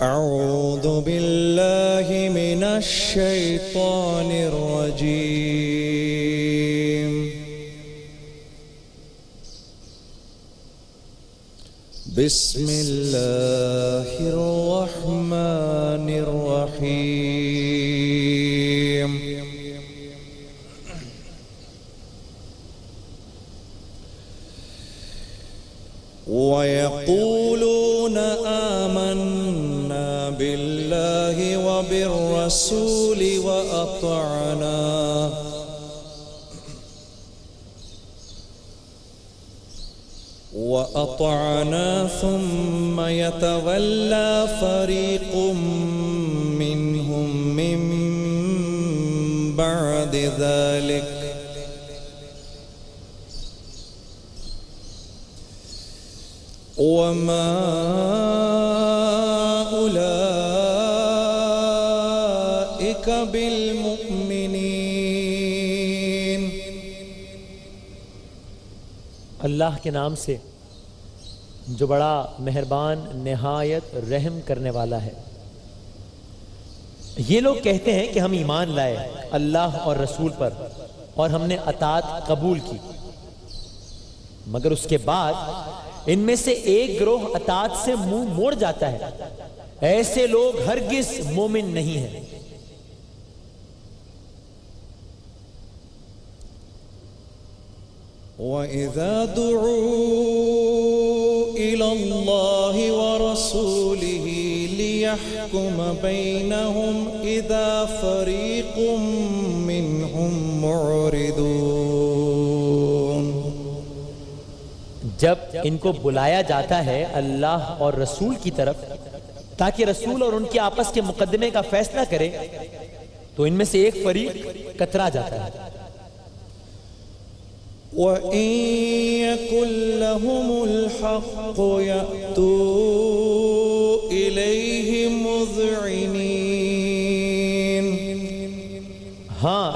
أعوذ بالله من الشيطان الرجيم. بسم الله الرحمن الرحيم. ويقولون آمنا بالله وبالرسول وأطعنا ثم يتولى فريق منهم من بعد ذلك وما أولئك بالمؤمنين. اللہ کے نام سے جو بڑا مہربان نہایت رحم کرنے والا ہے. یہ لوگ کہتے ہیں کہ ہم ایمان لائے اللہ اور رسول پر اور ہم نے اطاعت قبول کی، مگر اس کے بعد ان میں سے ایک گروہ اطاعت سے منہ موڑ جاتا ہے. ایسے لوگ ہرگز مومن نہیں ہیں. وَإِذَا دُعُوا إِلَى اللَّهِ وَرَسُولِهِ لِيَحْكُمَ بَيْنَهُمْ إِذَا فَرِيقٌ مِّنْهُمْ مُعْرِضُونَ. جب ان کو بلایا جاتا ہے اللہ اور رسول کی طرف تاکہ رسول اور ان کے آپس کے مقدمے کا فیصلہ کرے تو ان میں سے ایک فریق کترا جاتا ہے. وَإِن يَكُن لَّهُمُ الْحَقُّ يَأْتُوا إِلَيْهِ مُذْعِنِينَ. ہاں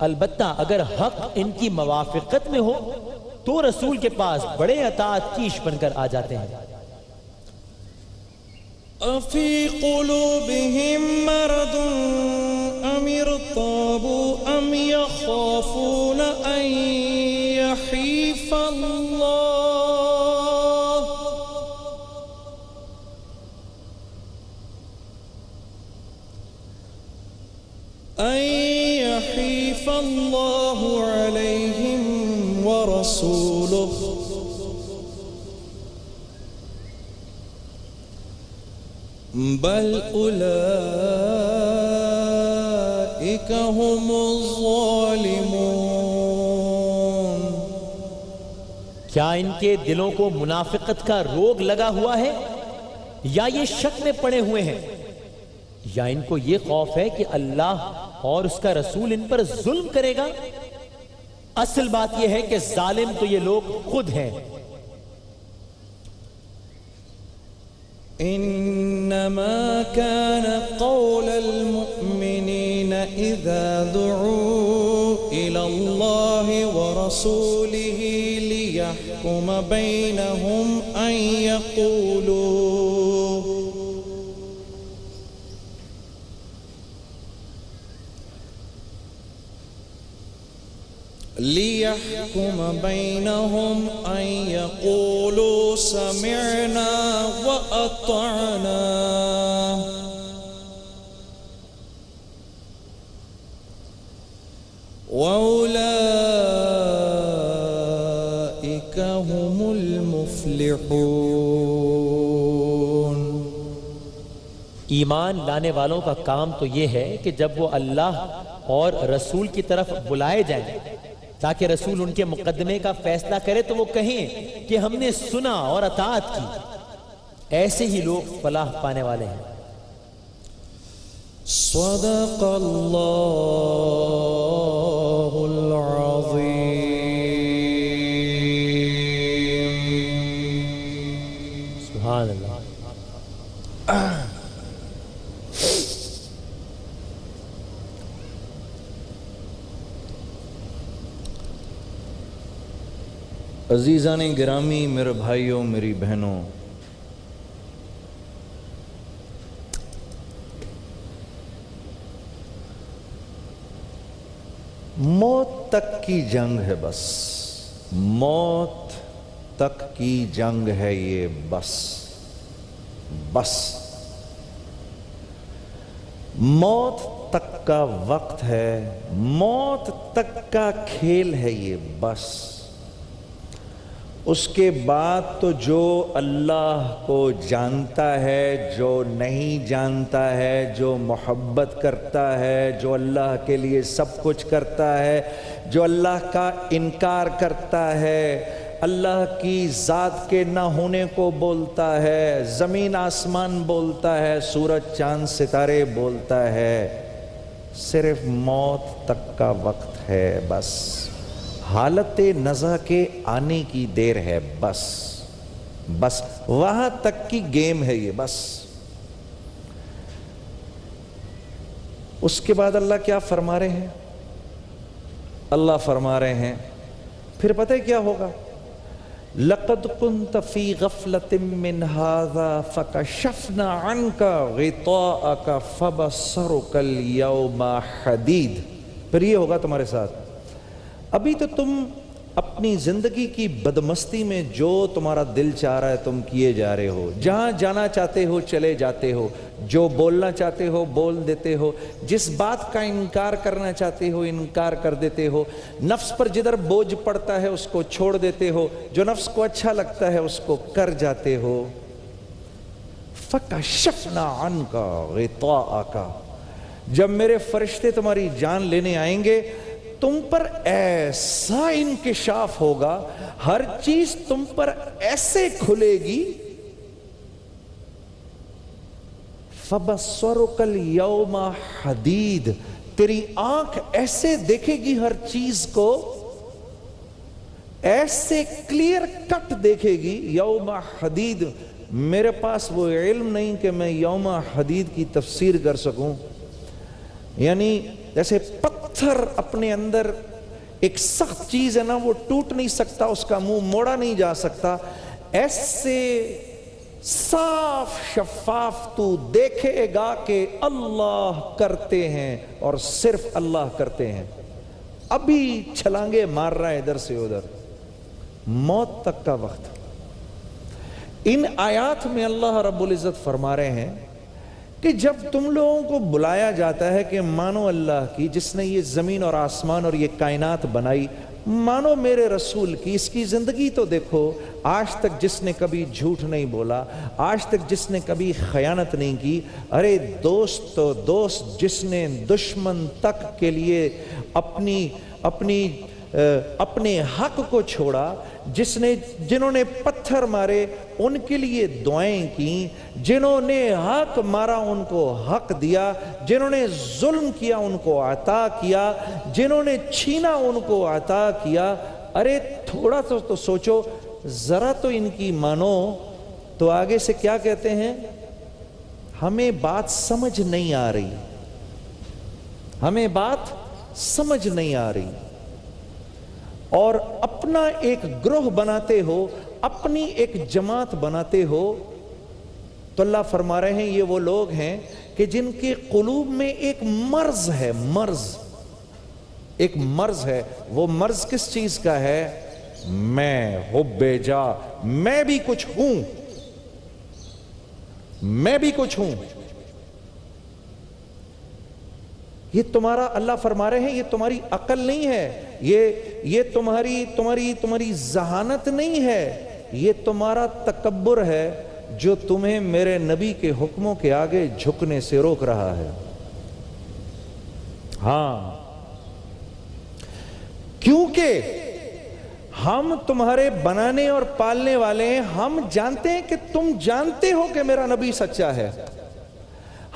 البتہ اگر حق ان کی موافقت میں ہو تو رسول کے پاس بڑے اطاعت کیش بن کر آ جاتے ہیں. أَفِي قُلُوبِهِم مَّرَضٌ أَمِ ارْتَابُوا أَمْ يَخَافُونَ أَن يَحِيفَ اللَّهُ عَلَيْهِمْ وَرَسُولُهُ بَلْ أُولَئِكَ هُمُ الظَّالِمُونَ. کیا ان کے دلوں کو منافقت کا روگ لگا ہوا ہے یا یہ شک میں پڑے ہوئے ہیں یا ان کو یہ خوف ہے کہ اللہ اور اس کا رسول ان پر ظلم کرے گا؟ اصل بات یہ ہے کہ ظالم تو یہ لوگ خود ہیں. انما كان قول المؤمنين اذا دعوا الى الله ورسوله ليحكم بينهم ان يقولوا سمعنا وأطعنا وأولئك هم المفلحون. ایمان لانے والوں کا کام تو یہ ہے کہ جب وہ اللہ اور رسول کی طرف بلائے جائیں تاکہ رسول ان کے مقدمے کا فیصلہ کرے تو وہ کہیں کہ ہم نے سنا اور اطاعت کی. ایسے ہی لوگ فلاح پانے والے ہیں. صدق اللہ العظیم. سبحان اللہ. عزیزان گرامی، میرے بھائیوں، میری بہنوں، موت تک کی جنگ ہے، بس موت تک کی جنگ ہے یہ، بس موت تک کا وقت ہے، موت تک کا کھیل ہے یہ، بس اس کے بعد تو جو اللہ کو جانتا ہے، جو نہیں جانتا ہے، جو محبت کرتا ہے، جو اللہ کے لیے سب کچھ کرتا ہے، جو اللہ کا انکار کرتا ہے، اللہ کی ذات کے نہ ہونے کو بولتا ہے، زمین آسمان بولتا ہے، سورج چاند ستارے بولتا ہے، صرف موت تک کا وقت ہے، بس حالت نزع کے آنے کی دیر ہے، بس وہاں تک کی گیم ہے یہ، بس اس کے بعد اللہ کیا فرما رہے ہیں؟ اللہ فرما رہے ہیں پھر پتہ ہے کیا ہوگا؟ لَقَدْ كُنْتَ فِي غَفْلَةٍ مِّنْ هَذَا فَكَشَفْنَا عَنْكَ غِطَاءَكَ فَبَصَرُكَ الْيَوْمَ حَدِيدٌ۔ پھر یہ ہوگا تمہارے ساتھ، ابھی تو تم اپنی زندگی کی بدمستی میں جو تمہارا دل چاہ رہا ہے تم کیے جا رہے ہو، جہاں جانا چاہتے ہو چلے جاتے ہو، جو بولنا چاہتے ہو بول دیتے ہو، جس بات کا انکار کرنا چاہتے ہو انکار کر دیتے ہو، نفس پر جدھر بوجھ پڑتا ہے اس کو چھوڑ دیتے ہو، جو نفس کو اچھا لگتا ہے اس کو کر جاتے ہو۔ فَكَشَفْنَا عَنْكَ غِطَاءَكَ، جب میرے فرشتے تمہاری جان لینے آئیں گے تم پر ایسا انکشاف ہوگا، ہر چیز تم پر ایسے کھلے گی، فَبَصَرُكَ الْيَوْمَ حَدِيدٌ، تیری آنکھ ایسے دیکھے گی ہر چیز کو، ایسے کلیئر کٹ دیکھے گی، یوم حدید۔ میرے پاس وہ علم نہیں کہ میں یوم حدید کی تفسیر کر سکوں، یعنی جیسے پتھر اپنے اندر ایک سخت چیز ہے نا، وہ ٹوٹ نہیں سکتا، اس کا منہ موڑا نہیں جا سکتا، ایسے صاف شفاف تو دیکھے گا کہ اللہ کرتے ہیں اور صرف اللہ کرتے ہیں۔ ابھی چھلانگے مار رہا ہے ادھر سے ادھر، موت تک کا وقت۔ ان آیات میں اللہ رب العزت فرما رہے ہیں کہ جب تم لوگوں کو بلایا جاتا ہے کہ مانو اللہ کی، جس نے یہ زمین اور آسمان اور یہ کائنات بنائی، مانو میرے رسول کی، اس کی زندگی تو دیکھو، آج تک جس نے کبھی جھوٹ نہیں بولا، آج تک جس نے کبھی خیانت نہیں کی، ارے دوست تو دوست، جس نے دشمن تک کے لیے اپنے حق کو چھوڑا، جنہوں نے پتھر مارے ان کے لیے دعائیں کی، جنہوں نے حق مارا ان کو حق دیا، جنہوں نے ظلم کیا ان کو عطا کیا، جنہوں نے چھینا ان کو عطا کیا۔ ارے تھوڑا تو سوچو، ذرا تو ان کی مانو۔ تو آگے سے کیا کہتے ہیں؟ ہمیں بات سمجھ نہیں آ رہی، ہمیں بات سمجھ نہیں آ رہی، اور اپنا ایک گروہ بناتے ہو، اپنی ایک جماعت بناتے ہو۔ تو اللہ فرما رہے ہیں یہ وہ لوگ ہیں کہ جن کے قلوب میں ایک مرض ہے، ایک مرض ہے۔ وہ مرض کس چیز کا ہے؟ میں حب جا، میں بھی کچھ ہوں، میں بھی کچھ ہوں۔ یہ تمہارا، اللہ فرما رہے ہیں یہ تمہاری عقل نہیں ہے، یہ تمہاری ذہانت نہیں ہے، یہ تمہارا تکبر ہے جو تمہیں میرے نبی کے حکموں کے آگے جھکنے سے روک رہا ہے۔ ہاں، کیونکہ ہم تمہارے بنانے اور پالنے والے ہیں، ہم جانتے ہیں کہ تم جانتے ہو کہ میرا نبی سچا ہے،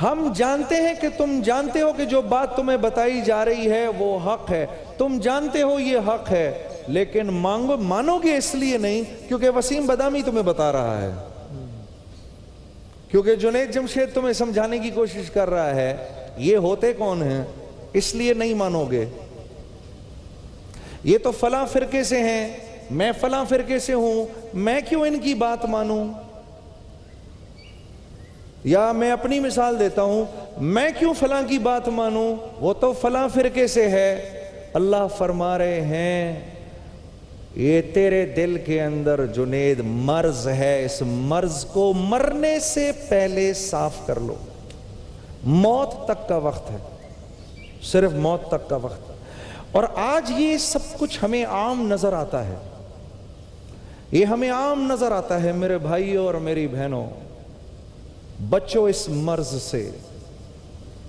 ہم جانتے ہیں کہ تم جانتے ہو کہ جو بات تمہیں بتائی جا رہی ہے وہ حق ہے، تم جانتے ہو یہ حق ہے، لیکن مانو گے اس لیے نہیں کیونکہ وسیم بادامی تمہیں بتا رہا ہے، کیونکہ جنید جمشید تمہیں سمجھانے کی کوشش کر رہا ہے۔ یہ ہوتے کون ہیں؟ اس لیے نہیں مانو گے۔ یہ تو فلاں فرقے سے ہیں، میں فلاں فرقے سے ہوں، میں کیوں ان کی بات مانوں؟ یا میں اپنی مثال دیتا ہوں، میں کیوں فلاں کی بات مانوں؟ وہ تو فلاں فرقے سے ہے، اللہ فرما رہے ہیں یہ تیرے دل کے اندر جنید مرض ہے، اس مرض کو مرنے سے پہلے صاف کر لو۔ موت تک کا وقت ہے، صرف موت تک کا وقت۔ اور آج یہ سب کچھ ہمیں عام نظر آتا ہے، یہ ہمیں عام نظر آتا ہے میرے بھائیوں اور میری بہنوں۔ بچو اس مرض سے۔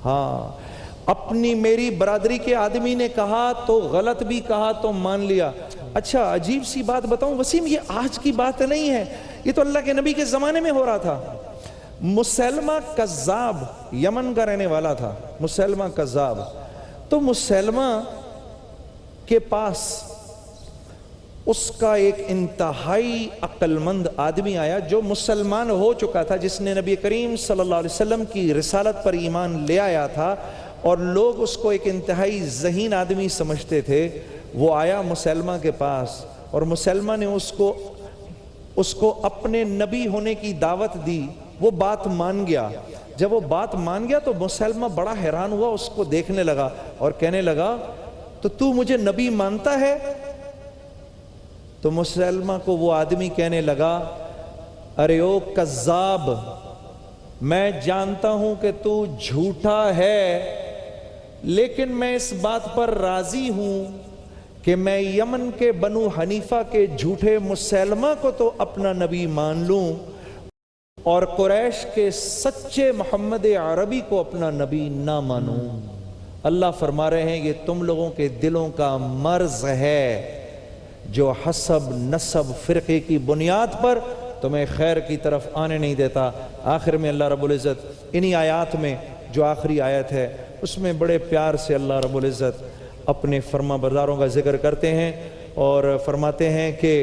ہاں، اپنی میری برادری کے آدمی نے کہا تو غلط بھی کہا تو مان لیا۔ اچھا عجیب سی بات بتاؤں وسیم، یہ آج کی بات نہیں ہے، یہ تو اللہ کے نبی کے زمانے میں ہو رہا تھا۔ مسلمہ کذاب یمن کا رہنے والا تھا، مسلمہ کذاب۔ تو مسلمہ کے پاس اس کا ایک انتہائی عقل مند آدمی آیا جو مسلمان ہو چکا تھا، جس نے نبی کریم صلی اللہ علیہ وسلم کی رسالت پر ایمان لے آیا تھا، اور لوگ اس کو ایک انتہائی ذہین آدمی سمجھتے تھے۔ وہ آیا مسلمہ کے پاس، اور مسلمہ نے اس کو اپنے نبی ہونے کی دعوت دی۔ وہ بات مان گیا۔ جب وہ بات مان گیا تو مسلمہ بڑا حیران ہوا، اس کو دیکھنے لگا اور کہنے لگا تو مجھے نبی مانتا ہے؟ تو مسلمہ کو وہ آدمی کہنے لگا ارے او کذاب، میں جانتا ہوں کہ تو جھوٹا ہے، لیکن میں اس بات پر راضی ہوں کہ میں یمن کے بنو حنیفہ کے جھوٹے مسلمہ کو تو اپنا نبی مان لوں، اور قریش کے سچے محمد عربی کو اپنا نبی نہ مانوں۔ اللہ فرما رہے ہیں یہ تم لوگوں کے دلوں کا مرض ہے جو حسب نسب فرقے کی بنیاد پر تمہیں خیر کی طرف آنے نہیں دیتا۔ آخر میں اللہ رب العزت انہی آیات میں جو آخری آیت ہے اس میں بڑے پیار سے اللہ رب العزت اپنے فرما برداروں کا ذکر کرتے ہیں، اور فرماتے ہیں کہ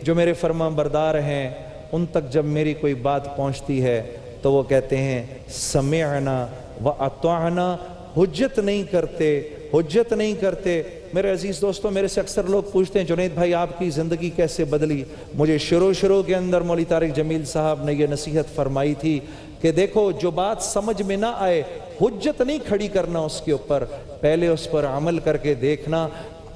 جو میرے فرما بردار ہیں ان تک جب میری کوئی بات پہنچتی ہے تو وہ کہتے ہیں سمعنا واطعنا، حجت نہیں کرتے۔ میرے عزیز دوستوں، میرے سے اکثر لوگ پوچھتے ہیں جنید بھائی آپ کی زندگی کیسے بدلی؟ مجھے شروع کے اندر مولوی طارق جمیل صاحب نے یہ نصیحت فرمائی تھی کہ دیکھو جو بات سمجھ میں نہ آئے حجت نہیں کھڑی کرنا اس کے اوپر، پہلے اس پر عمل کر کے دیکھنا۔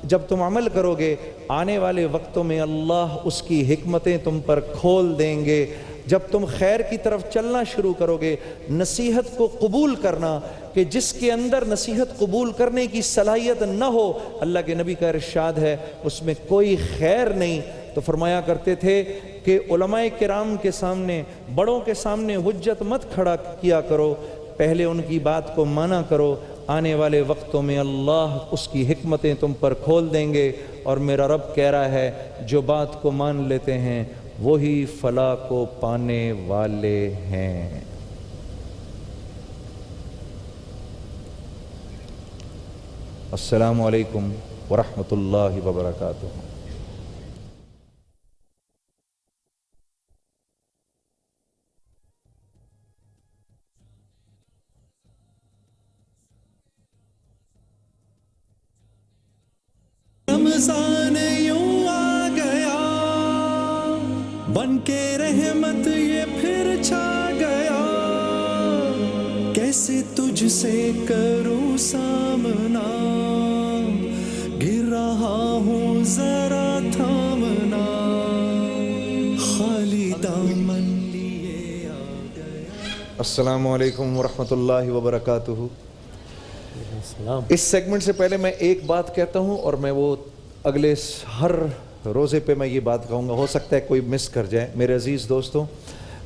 جب تم عمل کرو گے آنے والے وقتوں میں اللہ اس کی حکمتیں تم پر کھول دیں گے۔ جب تم خیر کی طرف چلنا شروع کرو گے، نصیحت کو قبول کرنا، کہ جس کے اندر نصیحت قبول کرنے کی صلاحیت نہ ہو، اللہ کے نبی کا ارشاد ہے اس میں کوئی خیر نہیں۔ تو فرمایا کرتے تھے کہ علماء کرام کے سامنے، بڑوں کے سامنے حجت مت کھڑا کیا کرو، پہلے ان کی بات کو مانا کرو، آنے والے وقتوں میں اللہ اس کی حکمتیں تم پر کھول دیں گے۔ اور میرا رب کہہ رہا ہے جو بات کو مان لیتے ہیں وہی فلاح کو پانے والے ہیں۔ السلام علیکم ورحمۃ اللہ وبرکاتہ۔ رمضان یوں آ گیا بن کے رحمت یہ پھر چھا گیا، کیسے تجھ سے کروں سامنا، گر رہا ہوں ذرا تھامنا، خالی دامن لیے آ گیا۔ السلام علیکم ورحمۃ اللہ وبرکاتہ۔ السلام۔ اس سیگمنٹ سے پہلے میں ایک بات کہتا ہوں، اور میں وہ اگلے ہر روزے پہ میں یہ بات کہوں گا، ہو سکتا ہے کوئی مس کر جائے۔ میرے عزیز دوستوں،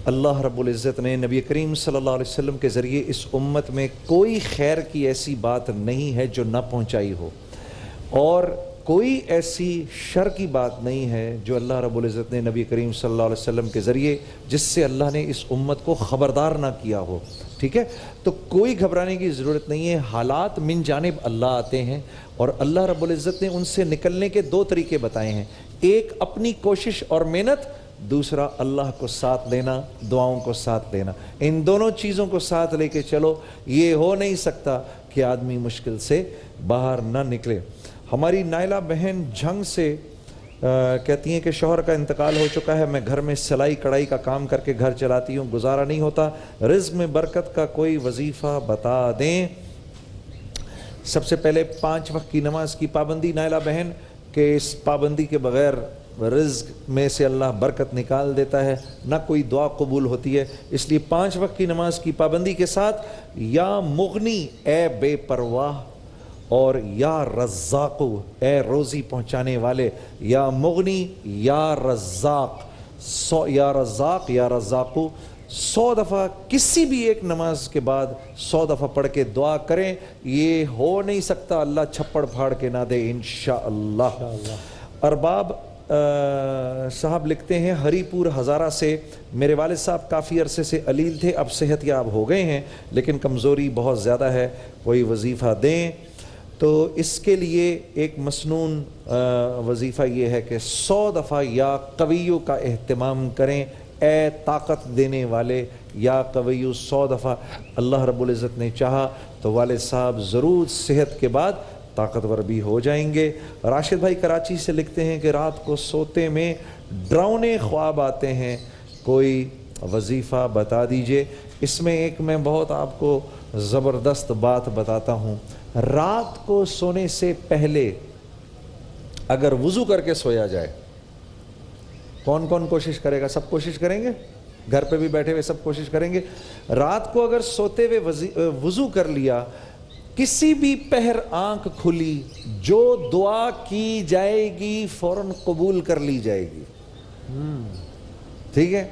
اللہ رب العزت نے نبی کریم صلی اللہ علیہ وسلم کے ذریعے اس امت میں کوئی خیر کی ایسی بات نہیں ہے جو نہ پہنچائی ہو، اور کوئی ایسی شر کی بات نہیں ہے جو اللہ رب العزت نے نبی کریم صلی اللہ علیہ وسلم کے ذریعے جس سے اللہ نے اس امت کو خبردار نہ کیا ہو۔ ٹھیک ہے، تو کوئی گھبرانے کی ضرورت نہیں ہے۔ حالات من جانب اللہ آتے ہیں، اور اللہ رب العزت نے ان سے نکلنے کے دو طریقے بتائے ہیں، ایک اپنی کوشش اور محنت، دوسرا اللہ کو ساتھ لینا، دعاؤں کو ساتھ لینا۔ ان دونوں چیزوں کو ساتھ لے کے چلو، یہ ہو نہیں سکتا کہ آدمی مشکل سے باہر نہ نکلے۔ ہماری نائلہ بہن جھنگ سے کہتی ہیں کہ شوہر کا انتقال ہو چکا ہے، میں گھر میں سلائی کڑھائی کا کام کر کے گھر چلاتی ہوں، گزارا نہیں ہوتا، رزق میں برکت کا کوئی وظیفہ بتا دیں۔ سب سے پہلے 5 وقت کی نماز کی پابندی نائلہ بہن، کہ اس پابندی کے بغیر رزق میں سے اللہ برکت نکال دیتا ہے، نہ کوئی دعا قبول ہوتی ہے، اس لیے 5 وقت کی نماز کی پابندی کے ساتھ یا مغنی اے بے پرواہ، اور یا رزاق اے روزی پہنچانے والے، یا مغنی یا رزاق، یا رزاق یا رزاقو 100 دفعہ کسی بھی ایک نماز کے بعد 100 دفعہ پڑھ کے دعا کریں. یہ ہو نہیں سکتا اللہ چھپڑ پھاڑ کے نہ دے انشاءاللہ. ارباب صاحب لکھتے ہیں ہری پور ہزارہ سے، میرے والد صاحب کافی عرصے سے علیل تھے، اب صحت یاب ہو گئے ہیں لیکن کمزوری بہت زیادہ ہے، کوئی وظیفہ دیں. تو اس کے لیے ایک مسنون وظیفہ یہ ہے کہ 100 دفعہ یا قویو کا اہتمام کریں، اے طاقت دینے والے یا قویو. 100 دفعہ اللہ رب العزت نے چاہا تو والد صاحب ضرور صحت کے بعد طاقتور بھی ہو جائیں گے. راشد بھائی کراچی سے لکھتے ہیں کہ رات کو سوتے میں ڈراؤنے خواب آتے ہیں، کوئی وظیفہ بتا دیجئے. اس میں ایک میں بہت آپ کو زبردست بات بتاتا ہوں. رات کو سونے سے پہلے اگر وضو کر کے سویا جائے، کون کون کوشش کرے گا؟ سب کوشش کریں گے، گھر پہ بھی بیٹھے ہوئے سب کوشش کریں گے. رات کو اگر سوتے ہوئے وضو کر لیا، کسی بھی پہر آنکھ کھلی، جو دعا کی جائے گی فوراً قبول کر لی جائے گی. ٹھیک ہے؟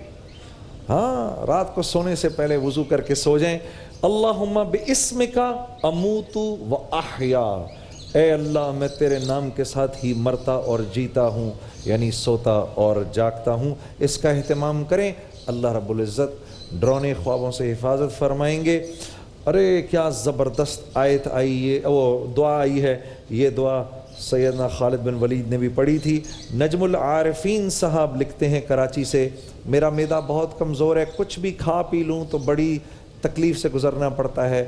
ہاں، رات کو سونے سے پہلے وضو کر کے سو جائیں. اللہم باسمک اموت و احیا، اے اللہ میں تیرے نام کے ساتھ ہی مرتا اور جیتا ہوں، یعنی سوتا اور جاگتا ہوں. اس کا اہتمام کریں، اللہ رب العزت ڈراؤنے خوابوں سے حفاظت فرمائیں گے. ارے کیا زبردست آیت آئی ہے، وہ دعا آئی ہے. یہ دعا سیدنا خالد بن ولید نے بھی پڑھی تھی. نجم العارفین صاحب لکھتے ہیں کراچی سے، میرا معدہ بہت کمزور ہے، کچھ بھی کھا پی لوں تو بڑی تکلیف سے گزرنا پڑتا ہے،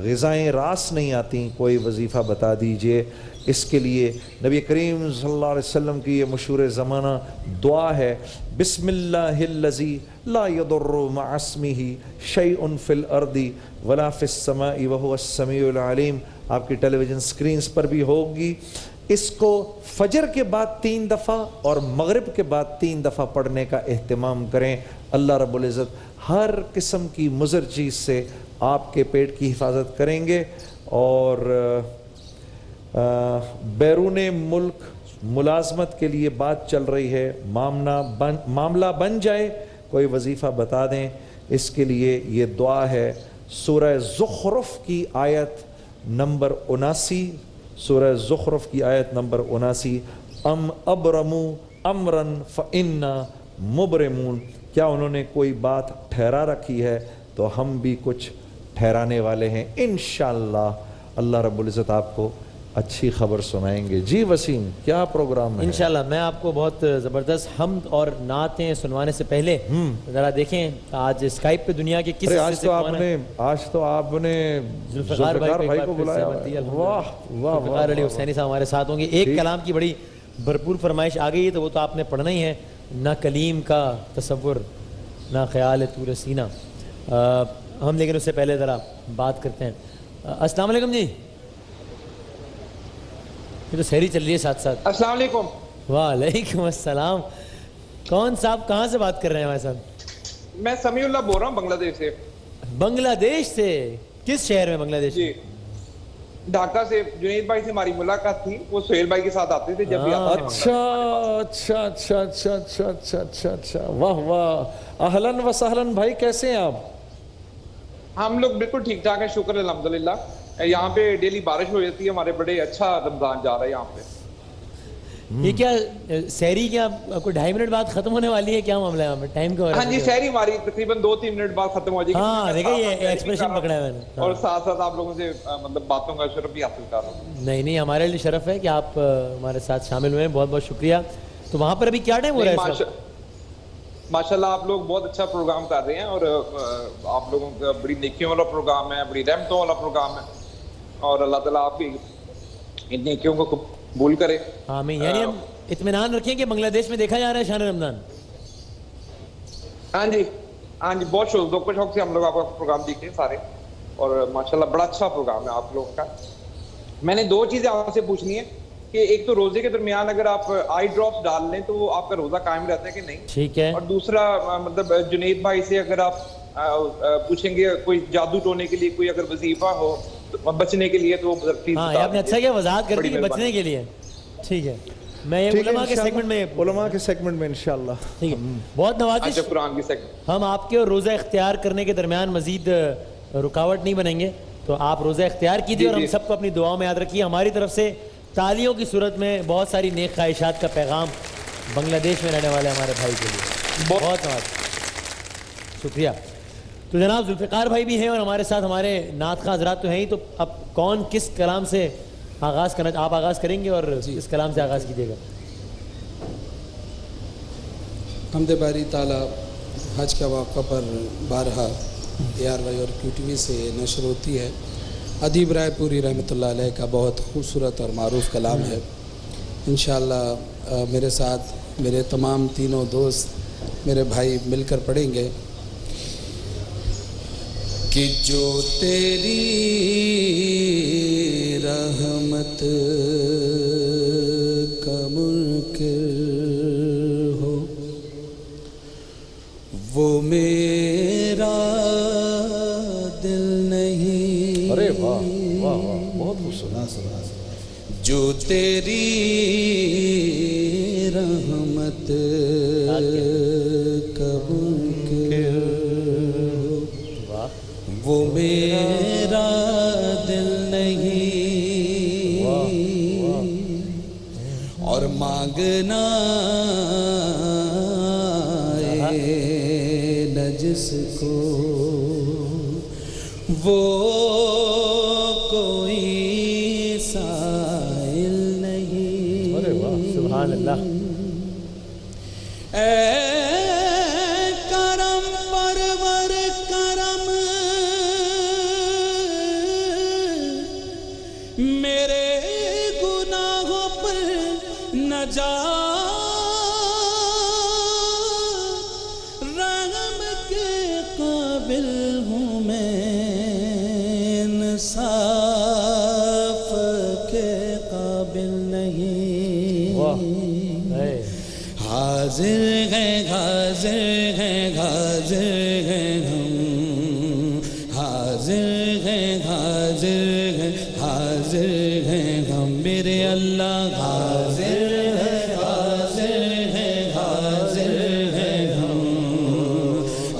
غذائیں راس نہیں آتی، کوئی وظیفہ بتا دیجئے. اس کے لیے نبی کریم صلی اللہ علیہ وسلم کی یہ مشہور زمانہ دعا ہے، بسم اللہ الذی لا یضر مع اسمہ شیء فی الارض ولا فی السماء وہو السمیع العلیم. آپ کی ٹیلی ویژن سکرینز پر بھی ہوگی. اس کو فجر کے بعد 3 دفعہ اور مغرب کے بعد 3 دفعہ پڑھنے کا اہتمام کریں. اللہ رب العزت ہر قسم کی مضر چیز سے آپ کے پیٹ کی حفاظت کریں گے. اور بیرون ملک ملازمت کے لیے بات چل رہی ہے، معاملہ بن جائے، کوئی وظیفہ بتا دیں. اس کے لیے یہ دعا ہے، سورہ زخرف کی آیت نمبر 79، سورہ زخرف کی آیت نمبر 79، ام ابرمو امرن فانا مبرمون. کیا انہوں نے کوئی بات ٹھہرا رکھی ہے تو ہم بھی کچھ ٹھہرانے والے ہیں انشاءاللہ. اللہ رب العزت آپ کو اچھی خبر سنائیں گے. جی وسیم، کیا پروگرام ہے؟ انشاءاللہ میں آپ کو بہت زبردست حمد اور نعتیں سنوانے سے پہلے ذرا دیکھیں آج اسکائپ پہ دنیا کے کس آج تو آپ نے ذوالفقار بھائی کو بلایا. واہ واہ، ذوالفقار علی حسینی صاحب ہمارے ساتھ ہوں گے. ایک کلام کی بڑی بھرپور فرمائش آ گئی ہے تو وہ تو آپ نے پڑھنا ہی ہے، نہ کلیم کا تصور نہ خیال طور سینہ. ہم لیکن اس سے پہلے ذرا بات کرتے ہیں. السلام علیکم جی. یہ تو سحری چل رہی ہے ساتھ ساتھ. السلام علیکم. وعلیکم السلام. کون صاحب کہاں سے بات کر رہے ہیں ہمارے ساتھ؟ میں سمیع اللہ بول رہا ہوں بنگلہ دیش سے. بنگلہ دیش سے؟ کس شہر میں بنگلہ دیش؟ جی ڈھاکہ سے. جنید بھائی سے ہماری ملاقات تھی، وہ سہیل بھائی کے ساتھ آتے تھے جب بھی آتے. اچھا اچھا اچھا اچھا اچھا اچھا اچھا، واہ واہ، اہلاً و سہلاً. بھائی کیسے ہیں آپ؟ ہم لوگ بالکل ٹھیک ٹھاک ہیں، شکر الحمدللہ. یہاں پہ ڈیلی بارش ہو جاتی ہے، ہمارے بڑے اچھا رمضان جا رہا ہے یہاں پہ. یہ کیا سحری کیا کوئی 2.5 منٹ بعد ختم ہونے والی ہے؟ کیا معاملہ ہے ٹائم کا؟ ہاں جی، سحری ہماری تقریباً 2-3 منٹ بعد ختم ہو جائے گی. ہاں دیکھیں یہ ایکسپریشن پکڑا ہے میں نے. اور ساتھ ساتھ آپ لوگوں سے مطلب باتوں کا شرف بھی حاصل کر رہا ہوں. نہیں ہمارے لیے شرف ہے کہ آپ ہمارے ساتھ شامل ہوئے ہیں، بہت بہت شکریہ. تو وہاں پر ابھی کیا ٹائم ہو رہا ہے؟ ماشاءاللہ آپ لوگ بہت اچھا پروگرام کر رہے ہیں، اور آپ لوگوں کا بڑی نیکیوں والا پروگرام ہے، بڑی رحمتوں والا پروگرام ہے، اور اللہ تعالیٰ آپ کی ان نیکیوں کو قبول کرے. آمین. یعنی ہم اطمینان رکھیں کہ بنگلہ دیش میں دیکھا جا رہا ہے شان رمضان. ہاں جی بہت شوق سے ہم لوگ آپ کا پروگرام دیکھتے ہیں سارے، اور ماشاءاللہ بڑا اچھا پروگرام ہے آپ لوگوں کا. میں نے 2 چیزیں آپ سے پوچھنی ہے کہ ایک تو روزے کے درمیان اگر آپ آئی ڈراپس ڈال لیں تو وہ آپ کا روزہ قائم رہتا ہے کہ نہیں, ٹھیک ہے. اور دوسرا مطلب جنید بھائی سے اگر آپ پوچھیں گے کوئی جادو ٹونے کے لیے کوئی اگر وظیفہ ہو بچنے کے لیے تو وہ پلیز ہاں آپ نے اچھا کیا وضاحت کر دی کہ بچنے کے لیے. ٹھیک ہے, میں یہ علماء کے سیگمنٹ میں انشاءاللہ ٹھیک ہے. بہت نوازش. قرآن کی سیگمنٹ ہم آپ کے اور روزہ اختیار کرنے کے درمیان مزید رکاوٹ نہیں بنیں گے, تو آپ روزہ اختیار کیجیے اور ہم سب کو اپنی دعاؤں میں یاد رکھیے. ہماری طرف سے تالیوں کی صورت میں بہت ساری نیک خواہشات کا پیغام بنگلہ دیش میں رہنے والے ہمارے بھائی کے لیے. بہت شکریہ. تو جناب ذوالفقار بھائی بھی ہیں اور ہمارے ساتھ ہمارے نعت خواں حضرات تو ہیں ہی, تو اب کون کس کلام سے آغاز کرنا, آپ آغاز کریں گے اور کس کلام سے آغاز کیجیے گا؟ حمد باری تعالیٰ حج کا موقع پر بارہا ARY اور QTV سے نشر ہوتی ہے. ادیب رائے پوری رحمۃ اللہ علیہ کا بہت خوبصورت اور معروف کلام ہے. انشاءاللہ میرے ساتھ میرے تمام تینوں دوست میرے بھائی مل کر پڑھیں گے کہ جو تیری رحمت کا منکر ہو وہ میرا دل نہیں. ارے واہ واہ واہ, بہت خوبصورت. جو تیری رحمت کا منکر ہو وہ میرا دل نہیں, اور مانگنا نجس کو وہ کوئی سائل نہیں. ارے واہ, سبحان اللہ. اے کرم پرور کرم میرے گناہوں پر نجات رحم کے قابل ہوں میں, انصاف کے قابل نہیں. حاضر ہیں حاضر ہیں حاضر ہیں ہم, حاضر ہیں حاضر ہیں حاضر ہیں ہم میرے اللہ. حاضر ہیں حاضر ہیں حاضر ہیں ہم,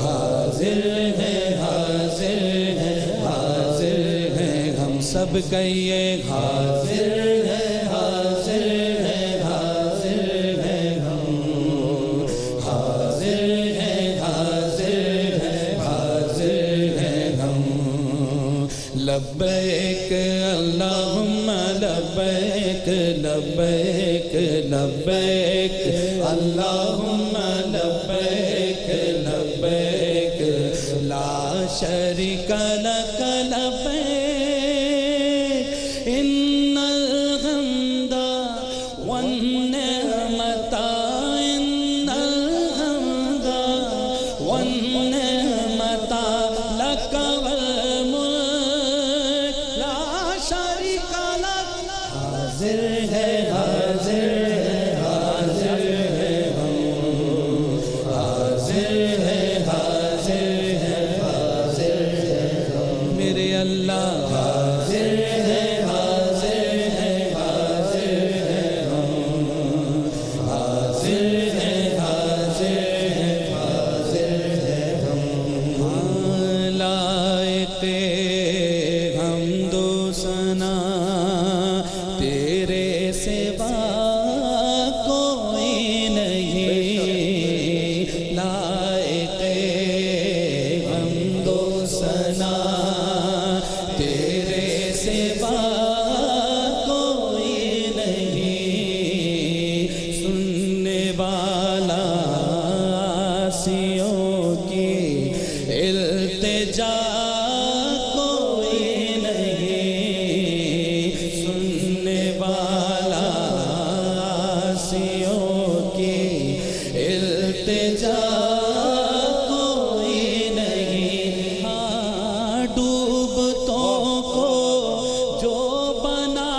حاضر ہیں حاضر ہیں حاضر ہیں ہم سب کہیے حاضر ہیں حاضر ہیں حاضر ہیں ہم, حاضر ہیں حاضر ہیں حاضر ہیں ہم. لبیک اللہم لبیک لبیک لبیک اللہم لبیک لبیک لا شریک لک لبیک ان الحمد والنعمت ان الحمد والنعمت لک والملک لا شریک لک. حاضر ہے حاضر ہے حاضر ہے ہم, حاضر ہے حاضر ہے حاضر ہے ہم میرے اللہ. حاضر ہے حاضر ہے حاضر ہے ہم, حاضر ہے حاضر ہے حاضر ہے ہم. لائق حمد و ثنا تیرے سوا کوئی نہیں, لائق حمد و ثنا تیرے سوا کوئی نہیں. سننے والا آسیوں کی التجا کوئی نہیں, سننے والا آسیوں کی التجا کوئی نہیں. ہاں ڈوبتوں کو جو بنا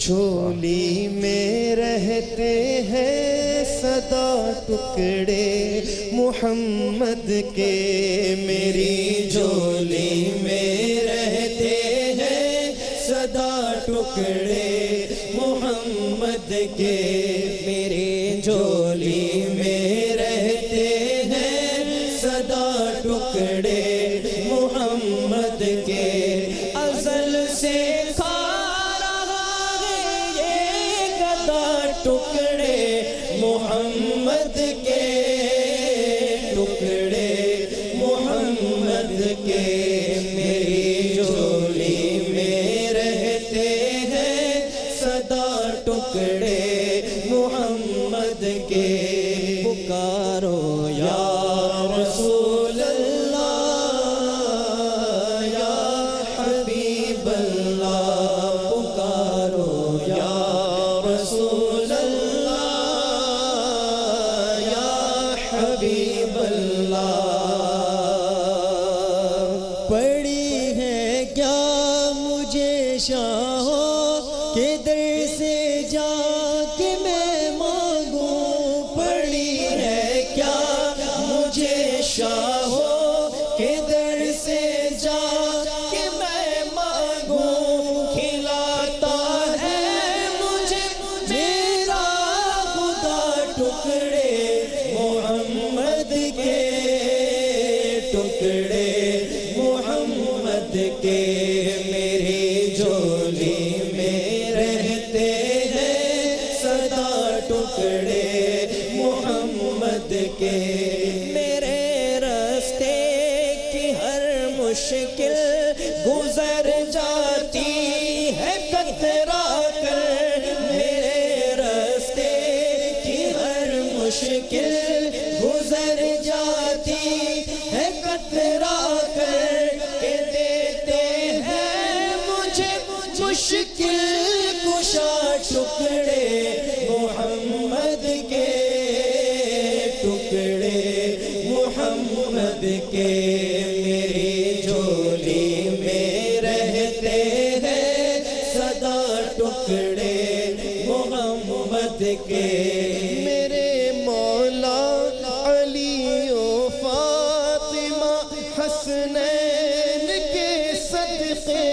جھولی میں رہتے ہیں صدا ٹکڑے محمد کے، میری جھولی میں رہتے ہیں صدا ٹکڑے محمد کے، میری جھولی میں رہتے ہیں صدا ٹکڑے محمد کے، ازل سے کھا رہا ہے یہ گدا ٹکڑے محمد کے، ٹکڑے محمد کے، میری جھولی میں رہتے ہیں صدا ٹکڑے محمد کے، پکارو یا رسول اللہ یا حبیب اللہ، پکارو یا رسول اللہ یا حبیب اللہ، پڑی ہے کیا مجھے شاہوں کے در سے جا کے میں مانگوں، پڑی ہے کیا مجھے شاہوں کے در سے جا کے میں مانگوں، کھلاتا ہے مجھے میرا خدا ٹکڑے محمد کے، ٹکڑے محمد کے، میری جھولی میں رہتے ہیں صدا ٹکڑے محمد کے، میرے راستے کی ہر مشکل گزر جاتی ہے کترا کر، میرے راستے کی ہر مشکل گزر جاتی ہے کترا کر کے، دیتے ہیں مجھے مشکل کشا ٹکڑے محمد کے، ٹکڑے محمد کے، میری جھولی میں رہتے ہیں صدا ٹکڑے محمد کے، میرے مولا علی و فاطمہ حسنین کے صدقے